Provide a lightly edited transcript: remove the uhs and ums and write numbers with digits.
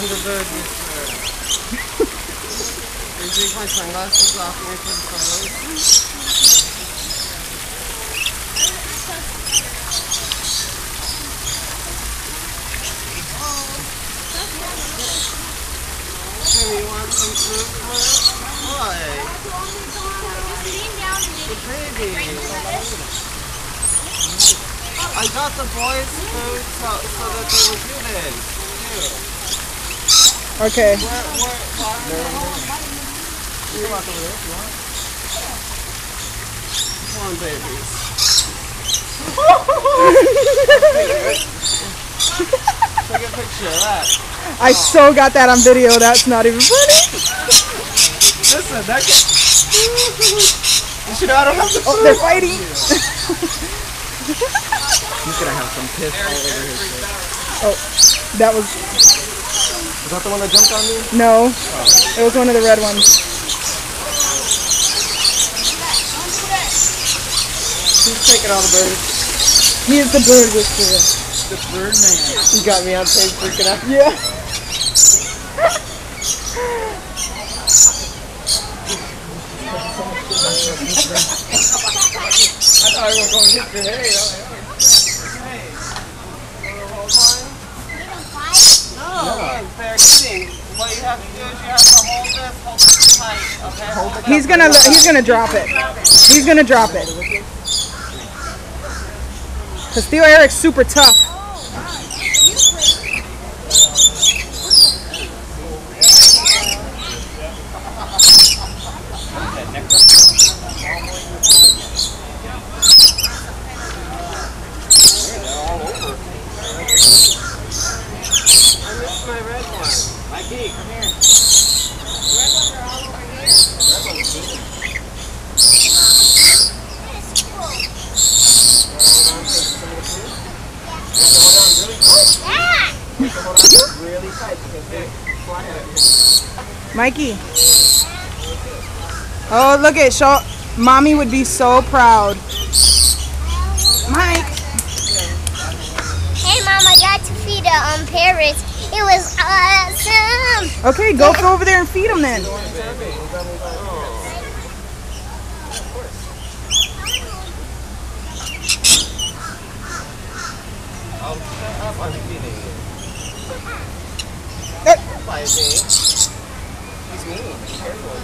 I'm the bird whisperer. You take my sunglasses off me for the photos? Can you want some fruit? Why? The baby. I got the boys food so that they would do this. Okay. You can walk over there if you want. Come on, babies. Take a picture of that. I so got that on video. That's not even funny. Listen, that can... You should know I don't have to. Oh, they're fighting. He's gonna have some piss all over his face. Oh, that was... Was that the one that jumped on me? No. It was one of the red ones. He's taking all the birds. He is the bird whisperer. The bird man. You got me on tape freaking out. Yeah. I thought we were going to hit your hay. No, they're eating. What you have to do is you have to hold this tight, okay? He's gonna drop it. He's gonna drop it. Cause Theo Eric's super tough. My red one. Mikey, come here. Red ones are all over here. Red ones too. Really tight because they fly at you. Mikey. Oh, look at show. Mommy would be so proud. Mike. Hey, Mom, I got to feed Paris. It was awesome. Okay, go over there and feed him then. I'll shut up, I'm feeding you. Eh. Bye, Jane. He's mean. Be careful.